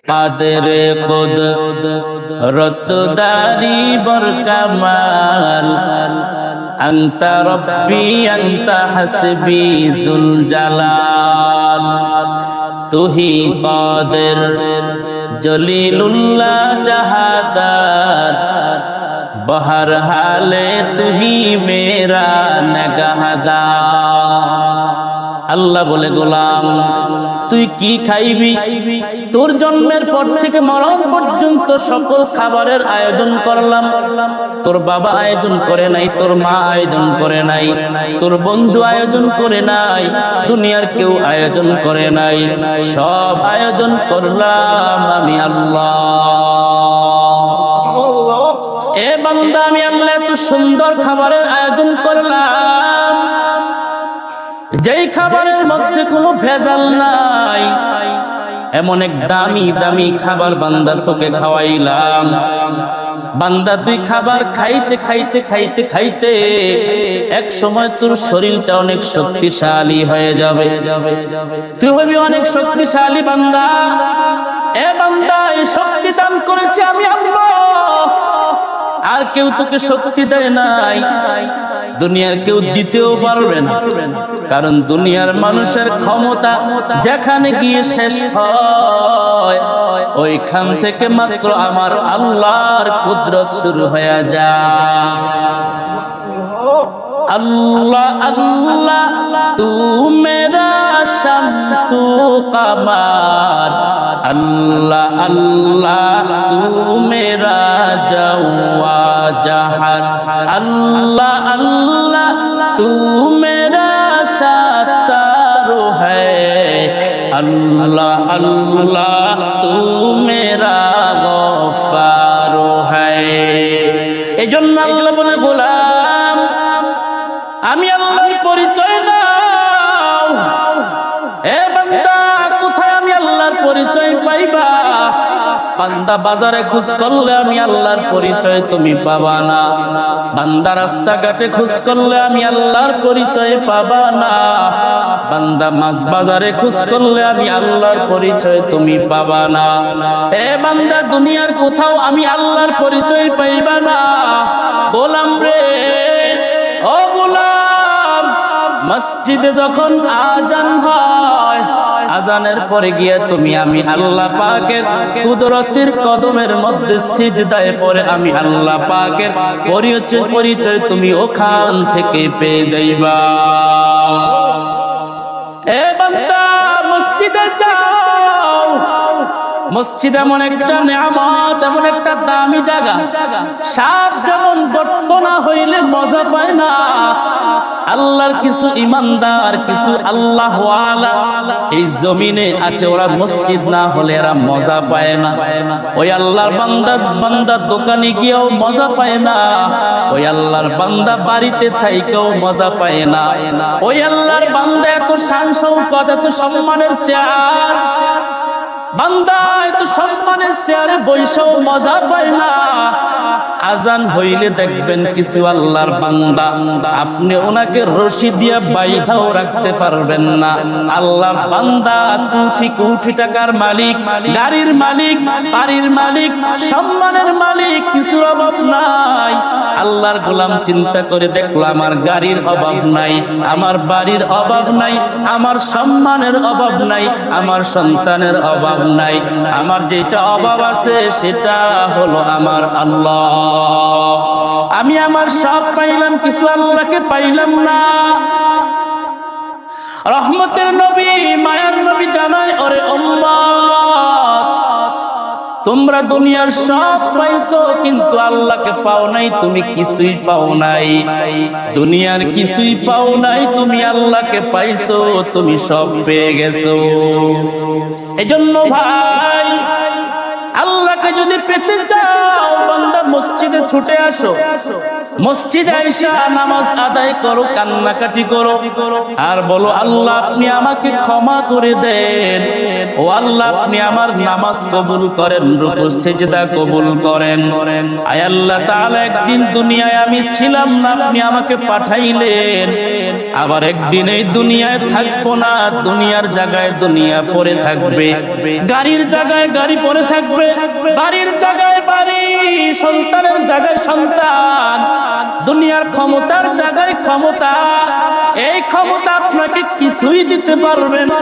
কাদের কুদরত দারি বরকামাল আনতা রব্বি আনতা হাসবি যুল জালাল তুহি কাদের জলিলুল্লাহ জাহাদার বহর হালে তুহি মেরা নগহদার। আল্লাহ বলে গোলাম তুই কি খাইবি? তোর জন্মের পর থেকে মরণ পর্যন্ত সকল খাবারের আয়োজন করলাম। তোর বাবা আয়োজন করে নাই, তোর মা আয়োজন করে নাই, তোর বন্ধু আয়োজন করে নাই, দুনিয়ার কেউ আয়োজন করে নাই, সব আয়োজন করলাম আমি আল্লাহ। এ বান্দা, আমি আল্লাহ এত সুন্দর খাবারের আয়োজন করলাম, যেই খাবারের মধ্যে কোনো ভেজাল নাই, এমন এক দামি দামি খাবার বান্দা তোকে খাওয়াইলাম। বান্দা তুই খাবার খাইতে খাইতে খাইতে খাইতে এক সময় তোর শরীরটা অনেক শক্তিশালী হয়ে যাবে, তুই হবি অনেক শক্তিশালী বান্দা। এ বান্দা, এই শক্তি দান করেছি আমি আল্লাহ, আর কেউ তোকে শক্তি দেয় নাই, দুনিয়ার কেউ দিতেও পারবে না। কারণ দুনিয়ার মানুষের ক্ষমতা যেখানে গিয়ে শেষ হয়, ওইখান থেকে মাত্র আমার আল্লাহর কুদরত শুরু হয়ে যায়। अल्लाह अल्लाह तू मेरा शम्सु कमर, अल्लाह अल्लाह तू मेरा जवा जहर, अल्लाह अल्लाह तू मेरा सत्तार है, अल्लाह अल्लाह तू मेरा गफ्फार है। एजন্য আল্লাহ বলে গোলাম আমি আল্লাহর পরিচয় নাও। এ বান্দা, কোথায় আমি আল্লাহর পরিচয় পাইবা? বান্দা, বাজারে খোঁজ করলে আমি আল্লাহর পরিচয় তুমি পাবা না। বান্দা, রাস্তাঘাটে খোঁজ করলে আমি আল্লাহর পরিচয় পাবা না। বান্দা, মাছ বাজারে খোঁজ করলে আমি আল্লাহর পরিচয় তুমি পাবা না। এ বান্দা, দুনিয়ার কোথাও আমি আল্লাহর পরিচয় পাইবা না। গোলাম রে, ও গোলাম, মসজিদে যখন আজান হয়, আজানের পরে গিয়ে তুমি আমি আল্লাহ পাকের কুদরতের কদমের মধ্যে সিজদায় পড়ে আমি আল্লাহ পাকের পরিচয় তুমি ওখান থেকে পেয়ে যাইবা। এ বান্দা, মসজিদে যাও। মসজিদ এমন একটা নিয়ামত, এমন একটা দামি জায়গা, সাপ যেমন গর্ত না হইলে মজা পায় না, আল্লাহর কিছু ইমানদার, কিছু আল্লাহওয়ালা এই জমিনে আছে, ওরা মসজিদ না হলে এরা মজা পায় না। ওই আল্লাহর বান্দা দোকানে গিয়েও মজা পায় না, ওই আল্লাহর বান্দা বাড়িতে থাইকেও মজা পায় না। ওই আল্লাহর বান্দা এত শান শৌকত, এত সম্মানের চেয়ার, বান্দা এত সম্মানের চেয়ারে বৈশাও মজা পায় না। আজান হইলে দেখবেন কিছু আল্লাহর বান্দা, আপনি ওনাকে রশি দিয়ে বাইধাও রাখতে পারবেন না। আল্লাহর বান্দা কোটি কোটি টাকার মালিক, গাড়ির মালিক, বাড়ির মালিক, সম্মানের মালিক, কিছু অভাব নাই। আল্লাহর গোলাম চিন্তা করে দেখলো, আমার গাড়ির অভাব নাই, আমার বাড়ির অভাব নাই, আমার সম্মানের অভাব নাই, আমার সন্তানের অভাব নাই, আমার যেটা অভাব আছে সেটা হলো আমার আল্লাহ। আমি আমার সব পাইলাম, কিছু আল্লাহকে পাইলাম না। রহমতের নবী, মায়ার নবী জানায়, ওরে উম্মত, তোমরা দুনিয়ার সব পাইছো কিন্তু আল্লাহকে পাও নাই, তুমি কিছুই পাও নাই। দুনিয়ার কিছুই পাও নাই, তুমি আল্লাহকে পাইছো, তুমি সব পেয়ে গেছো। এজন্য ভাই, আল্লাহকে যদি পেতে চাও, বান্দা মসজিদে ছুটে আসো। মসজিদে আইসা নামাজ আদায় করো, কান্নাকাটি করো, আর বলো আল্লাহ আপনি আমাকে ক্ষমা করে দেন, ও আল্লাহ আপনি আমার নামাজ কবুল করেন, রুকু সিজদা কবুল করেন। আয় আল্লাহ তাআলা একদিন দুনিয়ায় আমি ছিলাম না, আপনি আমাকে পাঠাইলেন, আবার একদিন এই দুনিয়ায় থাকবো না, দুনিয়ার জায়গায় দুনিয়া পড়ে থাকবে, গাড়ির জায়গায় গাড়ি পড়ে থাকবে, বাড়ির জায়গায় বাড়ি, সন্তানের জায়গায় সন্তান, দুনিয়ার ক্ষমতার জায়গায় ক্ষমতা। এই ক্ষমতা আপনাকে কিছুই দিতে পারবে না।